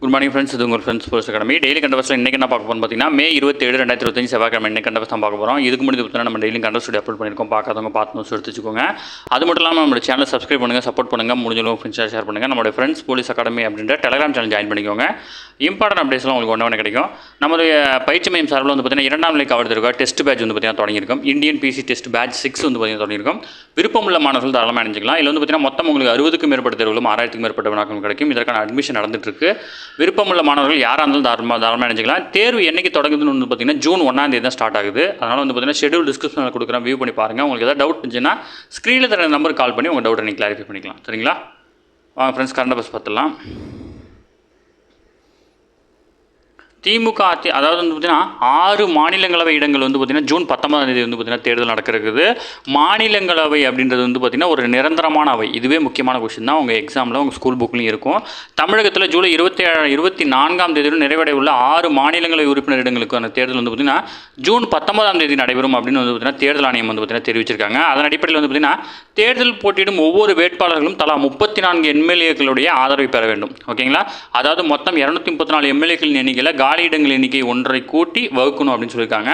Good morning friends, இது உங்கள் friends sports academy. Daily கண்டவர்ஸில் இன்றைக்கி என்ன பார்க்க போகிறோம் பார்த்தீங்கன்னா, மே 27, 2025 செவ்வாய்க்கிழமை இன்னைக்கு கண்டவர்ஸ் தான் பார்க்க போகிறோம். இதுக்கு முன்னாடி பார்த்தீங்கன்னா நம்ம டெய்லி கண்டவர்ஸ் அப்லோட் பண்ணியிருக்கோம். பார்க்காதவங்க பார்த்து நோட்ஸ் எடுத்து வச்சுக்கோங்க. அது மட்டும் இல்லாமல் நம்மளோட சேனல் சப்ஸ்கிரைப் பண்ணுங்கள், சப்போர்ட் பண்ணுங்கள், முடிஞ்சளவு ஃப்ரெண்ட்ஸ் ஷேர் பண்ணுங்கள். நம்மளோட ஃப்ரெண்ட்ஸ் போலீஸ் அகாடமி அப்படின்ற டெலிகிராம் சேனல் ஜாயின் பண்ணிக்கோங்க. இம்பார்ட்டன்ட் அப்டேட்ஸ்லாம் உங்களுக்கு ஒன்று கிடைக்கும். நம்மளுடைய பயிற்சி மையம் சார்பில் வந்து பார்த்தீங்கன்னா 2ஆம் நிலை காவல் இருக்கா டெஸ்ட் பேட்ச் வந்து பார்த்தீங்கன்னா தொடங்கியிருக்கும். இந்தியன் பிசி டெஸ்ட் பேட்ச் 6 வந்து பார்த்தீங்கன்னா தொடங்கியிருக்கும். விருப்பமுள்ள மாணவர்கள் தாராளமாக அணிஞ்சிக்கலாம். இதில் வந்து பார்த்தீங்கன்னா மொத்தம் உங்களுக்கு 60க்கும் மேற்பட்ட தேர்வுகளும் 6000க்கும் மேற்பட்ட வினாக்களும் கிடைக்கும். இதற்கான அட்மிஷன் நடந்துட்டு இருக்கு. விருப்பமுள்ள மாணவர்கள் யாராக இருந்தாலும் தாராளமாக நினைச்சிக்கலாம். தேர்வு என்னைக்கு தொடங்குதுன்னு வந்து பார்த்தீங்கன்னா ஜூன் 1ஆம் தேதி தான் ஸ்டார்ட் ஆகுது. அதனால் வந்து பார்த்தீங்கன்னா ஷெடியூல் டிஸ்கிரிப்ஷனில் கொடுக்குறேன், வியூ பண்ணி பாருங்கள். உங்களுக்கு ஏதாவது டவுட் இருந்துச்சுன்னா ஸ்க்ரீனில் தர நம்பருக்கு கால் பண்ணி உங்கள் டவுட்டை நீங்கள் கிளாரிஃபை பண்ணிக்கலாம். சரிங்களா? வாங்க ஃப்ரெண்ட்ஸ், கரண்ட் அஃபேர்ஸ் பார்த்துடலாம். திமுக அதாவது வந்து பார்த்தீங்கன்னா 6 மாநிலங்களவை இடங்கள் வந்து பார்த்தீங்கன்னா ஜூன் 19ஆம் தேதி வந்து பார்த்தீங்கன்னா தேர்தல் நடக்கிறது. மாநிலங்களவை அப்படின்றது வந்து பார்த்தீங்கன்னா ஒரு நிரந்தரமான அவை. இதுவே முக்கியமான கொஸ்டின் தான் உங்கள் எக்ஸாமில் உங்கள் ஸ்கூல் புக்லையும் இருக்கும். தமிழகத்தில் ஜூலை 24ஆம் தேதியில் நிறைவடைய உள்ள 6 மாநிலங்களவை உறுப்பினர் இடங்களுக்கான தேர்தல் வந்து பார்த்தீங்கன்னா ஜூன் 19ஆம் தேதி நடைபெறும் அப்படின்னு வந்து பார்த்தீங்கன்னா தேர்தல் ஆணையம் வந்து பார்த்தீங்கன்னா தெரிவிச்சிருக்காங்க. அதன் அடிப்படையில் வந்து பார்த்தீங்கன்னா தேர்தல் போட்டியிடும் ஒவ்வொரு வேட்பாளர்களும் தலா 34 எம்எல்ஏக்களுடைய ஆதரவை பெற வேண்டும். ஓகேங்களா? அதாவது மொத்தம் 234 எம்எல்ஏக்களின் எண்ணிக்கையில் காலி இடங்கள் எண்ணிக்கை 1.5 கூட்டி வகுக்கணும் அப்படின்னு சொல்லியிருக்காங்க.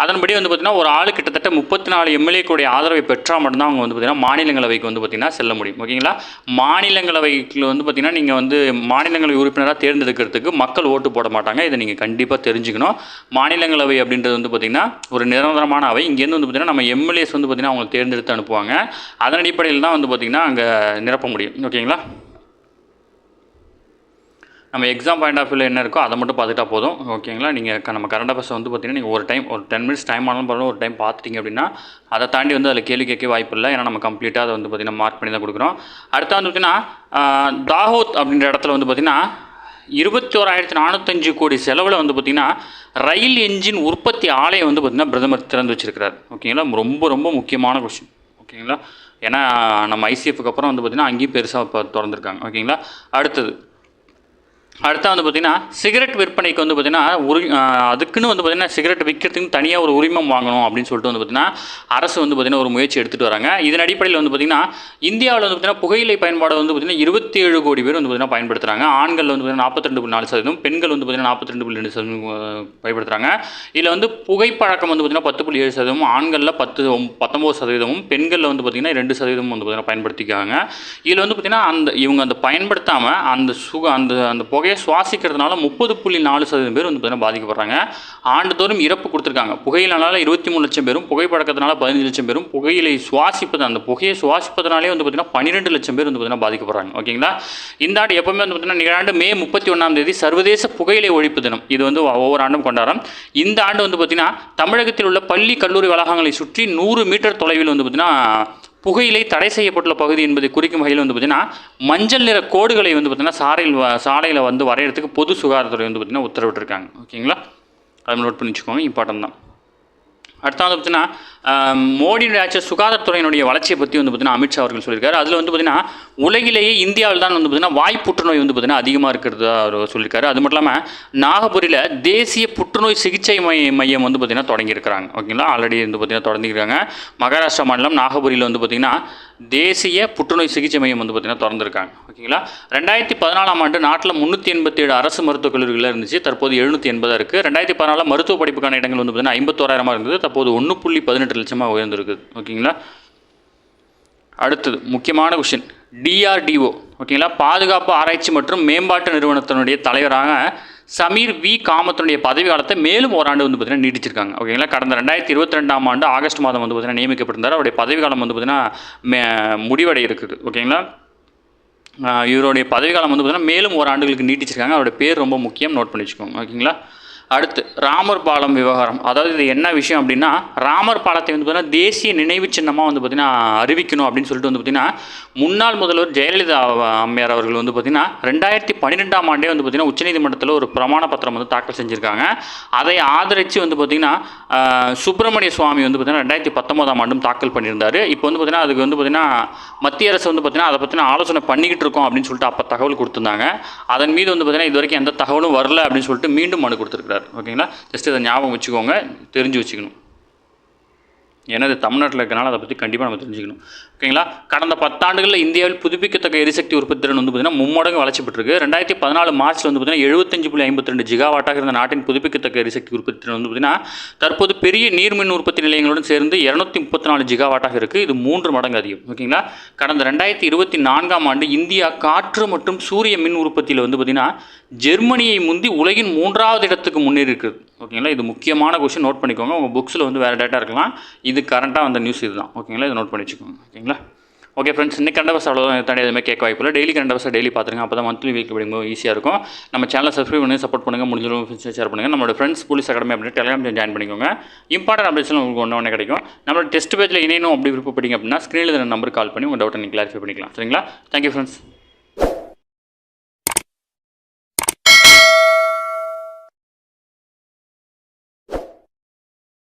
அதன்படி வந்து பார்த்தீங்கன்னா ஒரு ஆளு கிட்டத்தட்ட 34 எம்எல்ஏக்களுடைய ஆதரவை பெற்றால் மட்டும்தான் அவங்க வந்து பார்த்தீங்கன்னா மாநிலங்களவைக்கு வந்து பார்த்தீங்கன்னா செல்ல முடியும். ஓகேங்களா? மாநிலங்களவைக்கு வந்து பார்த்தீங்கன்னா நீங்கள் வந்து மாநிலங்களவை உறுப்பினராக தேர்ந்தெடுக்கிறதுக்கு மக்கள் ஓட்டு போட மாட்டாங்க. இதை நீங்கள் கண்டிப்பாக தெரிஞ்சுக்கணும். மாநிலங்களவை அப்படின்றது வந்து பார்த்தீங்கன்னா ஒரு நிரந்தரமான அவை. இங்கேருந்து வந்து பார்த்தீங்கன்னா நம்ம எம்எல்ஏஸ் வந்து பார்த்தீங்கன்னா அவங்க தேர்ந்தெடுத்து அனுப்புவாங்க. அதன் அடிப்படையில் தான் வந்து பார்த்திங்கன்னா அங்கே நிரப்ப முடியும். ஓகேங்களா? நம்ம எக்ஸாம் பாயிண்ட் ஆஃப் வியூவில் என்ன இருக்கோ அதை மட்டும் பார்த்துட்டா போதும். ஓகேங்களா? நீங்கள் நம்ம கரண்ட் அஃபேர்ஸ் வந்து பார்த்திங்கன்னா நீங்கள் ஒரு 10 மினிட்ஸ் டைம் ஆனாலும் பரவாயில்ல, ஒரு டைம் பார்த்துட்டிங்க அப்படின்னா அதை தாண்டி வந்து அதில் கேள்வி கேட்க வாய்ப்பு இல்லை. ஏன்னா நம்ம கம்ப்ளீட்டாக அதை வந்து பார்த்திங்கன்னா மார்க் பண்ணி தான் கொடுக்குறோம். அடுத்து வந்து பார்த்திங்கன்னா தாஹோத் அப்படின்ற இடத்துல வந்து பார்த்திங்கன்னா 21,405 கோடி செலவில் வந்து பார்த்திங்கன்னா ரயில் என்ஜின் உற்பத்தி ஆலையை வந்து பார்த்திங்கன்னா பிரதமர் திறந்து வச்சிருக்கிறார். ஓகேங்களா? ரொம்ப ரொம்ப முக்கியமான கொஸ்டின். ஓகேங்களா? ஏன்னா நம்ம ஐசிஎஃப்க்கு அப்புறம் வந்து பார்த்திங்கன்னா அங்கேயும் பெருசாக இப்போ திறந்துருக்காங்க. ஓகேங்களா? அடுத்து வந்து பார்த்திங்கன்னா சிகரெட் விற்பனைக்கு வந்து பார்த்திங்கன்னா அதுக்குன்னு வந்து பார்த்திங்கன்னா சிகரெட் விற்கிறதுக்கு தனியாக ஒரு உரிமம் வாங்கணும் அப்படின்னு சொல்லிட்டு வந்து பார்த்திங்கன்னா அரசு வந்து பார்த்திங்கன்னா ஒரு முயற்சி எடுத்துகிட்டு வராங்க. இதன் அடிப்படையில் வந்து பார்த்திங்கன்னா இந்தியாவில் வந்து பார்த்திங்கன்னா புகையிலை பயன்பாடு வந்து பார்த்திங்கன்னா 27 கோடி பேர் வந்து பார்த்திங்கன்னா பயன்படுத்துகிறாங்க. ஆண்கள் வந்து பார்த்திங்கன்னா 42.4%, பெண்கள் வந்து பார்த்திங்கன்னா 42.2% பயன்படுத்துகிறாங்க. இதில் வந்து புகைப்பழக்கம் வந்து பார்த்திங்கன்னா 10.7%, ஆண்களில் 19%, பெண்களில் வந்து பார்த்திங்கன்னா 2% வந்து பார்த்திங்கன்னா பயன்படுத்திக்காங்க. இதில் வந்து பார்த்திங்கன்னா இவங்க அந்த பயன்படுத்தாமல் அந்த புகை சுவாசிக்கிறதுனால 30.4% பேர் வந்து பார்த்தீங்கன்னா பாதிக்கப்படுறாங்க. ஆண்டுதோறும் இறப்பு கொடுத்துருக்காங்க. புகையினால 23 லட்சம் பேரும், புகைப்பழக்கத்தினால 15 லட்சம் பேரும், புகையிலை சுவாசிப்பது அந்த புகையை சுவாசிப்பதனாலே வந்து பார்த்தீங்கன்னா 12 லட்சம் பேர் வந்து பார்த்தீங்கன்னா பாதிக்கப்படுறாங்க. ஓகேங்களா? இந்த ஆண்டு எப்பவுமே வந்து பார்த்தீங்கன்னா நிகழாண்டு மே 31ஆம் தேதி சர்வதேச புகையிலை ஒழிப்பு தினம். இது வந்து ஒவ்வொரு ஆண்டும் கொண்டாடுறோம். இந்த ஆண்டு வந்து பார்த்தீங்கன்னா தமிழகத்தில் உள்ள பள்ளி கல்லூரி வளாகங்களை சுற்றி 100 மீட்டர் தொலைவில் வந்து பார்த்தீங்கன்னா புகையிலை தடை செய்யப்பட்டுள்ள பகுதி என்பதை குறிக்கும் வகையில் வந்து பார்த்திங்கன்னா மஞ்சள் நிற கோடுகளை வந்து பார்த்திங்கன்னா சாலையில் வந்து வரைகிறதுக்கு பொது சுகாதாரத்துறை வந்து பார்த்திங்கன்னா உத்தரவிட்டிருக்காங்க. ஓகேங்களா? அதை நோட் பண்ணி வச்சுக்கோங்க, இம்பார்ட்டன் தான். அடுத்த வந்து பார்த்திங்கன்னா மோடியுடைய ஆட்சி சுகாதாரத்துறையினுடைய வளர்ச்சியை பற்றி வந்து பார்த்திங்கன்னா அமித்ஷா அவர்கள் சொல்லியிருக்காரு. அதில் வந்து பார்த்திங்கன்னா உலகிலேயே இந்தியாவில் தான் வந்து பார்த்திங்கன்னா வாய் புற்றுநோய் வந்து பார்த்திங்கன்னா அதிகமாக இருக்கிறதா அவர் சொல்லியிருக்காரு. அது மட்டும் இல்லாமல் நாகபுரியில் தேசிய புற்றுநோய் சிகிச்சை மையம் வந்து பார்த்திங்கன்னா தொடங்கியிருக்கிறாங்க. ஓகேங்களா? ஆல்ரெடி வந்து பார்த்திங்கன்னா தொடங்கியிருக்காங்க. மகாராஷ்டிரா மாநிலம் நாகபுரியில் வந்து பார்த்திங்கன்னா தேசிய புற்றுநோய் சிகிச்சை மையம் வந்து பார்த்திங்கன்னா திறந்திருக்காங்க. ஓகேங்களா? 2014ஆம் ஆண்டு நாட்டில் 387 அரசு மருத்துவக் கல்லூரிகள் இருந்துச்சு. தற்போது 780 இருக்குது. 2014 மருத்துவ படிப்புக்கான இடங்கள் வந்து பார்த்திங்கன்னா 51,000 இருந்தது. தற்போது 1.18 லட்சமாக உயர்ந்திருக்குது. ஓகேங்களா? அடுத்தது முக்கியமான கொஸ்டின், DRDO. ஓகேங்களா? பாதுகாப்பு ஆராய்ச்சி மற்றும் மேம்பாட்டு நிறுவனத்தினுடைய தலைவராக சமீர் வி காமத்தினுடைய பதவி காலத்தை மேலும் ஓராண்டு வந்து பார்த்திங்கன்னா நீடிச்சிருக்காங்க. ஓகேங்களா? கடந்த 2022ஆம் ஆண்டு ஆகஸ்ட் மாதம் வந்து பார்த்திங்கன்னா நியமிக்கப்பட்டிருந்தார். அவருடைய பதவி காலம் வந்து பார்த்திங்கன்னா முடிவடை இருக்குது. ஓகேங்களா? இவருடைய பதவி காலம் வந்து பார்த்திங்கன்னா மேலும் ஓராண்டுகளுக்கு நீட்டிச்சிருக்காங்க. அவருடைய பேர் ரொம்ப முக்கியம், நோட் பண்ணி வச்சுக்கோங்க. ஓகேங்களா? அடுத்து ராமர் பாலம் விவகாரம். அதாவது இது என்ன விஷயம் அப்படின்னா ராமர் பாலத்தை வந்து பார்த்திங்கன்னா தேசிய நினைவு சின்னமாக வந்து பார்த்திங்கன்னா அறிவிக்கணும் அப்படின்னு சொல்லிட்டு வந்து பார்த்திங்கன்னா முன்னாள் முதல்வர் ஜெயலலிதா அம்மையார் அவர்கள் வந்து பார்த்திங்கன்னா 2012ஆம் ஆண்டே வந்து பார்த்திங்கன்னா உச்சநீதிமன்றத்தில் ஒரு பிரமாண பத்திரம் வந்து தாக்கல் செஞ்சுருக்காங்க. அதை ஆதரித்து வந்து பார்த்திங்கன்னா சுப்பிரமணிய சுவாமி வந்து பார்த்திங்கன்னா 2019ஆம் ஆண்டும் தாக்கல் பண்ணியிருந்தார். இப்போ வந்து பார்த்திங்கன்னா அதுக்கு வந்து பார்த்திங்கன்னா மத்திய அரசு வந்து பார்த்திங்கன்னா அதை பற்றின ஆலோசனை பண்ணிக்கிட்டு இருக்கோம் அப்படின்னு சொல்லிட்டு அப்போ தகவல் கொடுத்துருந்தாங்க. அதன் மீது வந்து பார்த்திங்கன்னா இது வரைக்கும் எந்த தகவலும் வரல அப்படின்னு சொல்லிட்டு மீண்டும் மனு கொடுத்துருக்காரு. ஓகேங்களா? ஜஸ்ட் இதை ஞாபகம் வச்சுக்கோங்க, தெரிஞ்சு வச்சுக்கணும். ஏன்னா இது தமிழ்நாட்டில் இருக்கிறனால அதை பற்றி கண்டிப்பாக நம்ம தெரிஞ்சுக்கணும். ஓகேங்களா. கடந்த 10 ஆண்டுகளில் இந்தியாவில் புதுப்பிக்கத்தக்க எரிசக்தி உற்பத்தி திறன் வந்து பார்த்தீங்கன்னா மும்மடங்கு வளர்ச்சி பெற்றிருக்கு. 2014 மார்ச்சில் வந்து பார்த்தீங்கன்னா 75.52 ஜிகாவாட்டாக இருந்த நாட்டின் புதுப்பிக்கத்தக்க எரிசக்தி உற்பத்தி திறன் வந்து பார்த்தீங்கன்னா தற்போது பெரிய நீர்மின் உற்பத்தி நிலையங்களுடன் சேர்ந்து 234 ஜிகாவாட்டாக இருக்குது. இது 3 மடங்கு அதிகம். ஓகேங்களா. கடந்த 2024ஆம் ஆண்டு இந்தியா காற்று மற்றும் சூரிய மின் உற்பத்தியில் வந்து பார்த்தீங்கன்னா ஜெர்மனியை முந்தி உலகின் 3வது இடத்துக்கு முன்னேறி இருக்குது. ஓகேங்களா. இது முக்கியமான கொஸ்டின், நோட் பண்ணிக்கோங்க. உங்கள் புக்ஸில் வந்து வேறு டேட்டா இருக்கலாம், இது கரண்ட்டாக வந்த நியூஸ் இதுதான். ஓகேங்களா. இதை நோட் பண்ணி வச்சுக்கோங்க. ஓகேங்களா. ஓகே ஃப்ரெண்ட்ஸ், இன்னைக்கு கரண்ட் அஃபேர்ஸ் அவ்வளோதான். தாண்டி எதுவுமே கேட்க வாய்ப்பில்லை. டெய்லி கரண்ட் அஃபேர்ஸ் டெய்லி பார்த்துருங்க. அப்போ தான் மந்த்லி வீக் படிக்கும்போது ஈஸியாக இருக்கும். நம்ம சேனலை சப்ஸ்கிரைப் பண்ணி சப்போர்ட் பண்ணுங்கள். முடிஞ்சளவு ஷேர் பண்ணுங்கள். நம்மளோட ஃப்ரெண்ட்ஸ் போலீஸ் அகாடமி அப்படின்னு டெலிகிராம் ஜாயின் பண்ணிக்கோங்க. இம்பார்ட்டன்ட் அப்டேட்ஸ்லாம் உங்களுக்கு ஒன்று கிடைக்கும். நம்மளோட டெஸ்ட் பேஜில் இணையணும் அப்படி விருப்பப்பட்டீங்க அப்படின்னா ஸ்க்ரீனில் நம்பர் கால் பண்ணி உங்கள் டவுட்டை நீங்கள் கிளாரிஃபை பண்ணிக்கலாம். சரிங்களா. Thank you friends.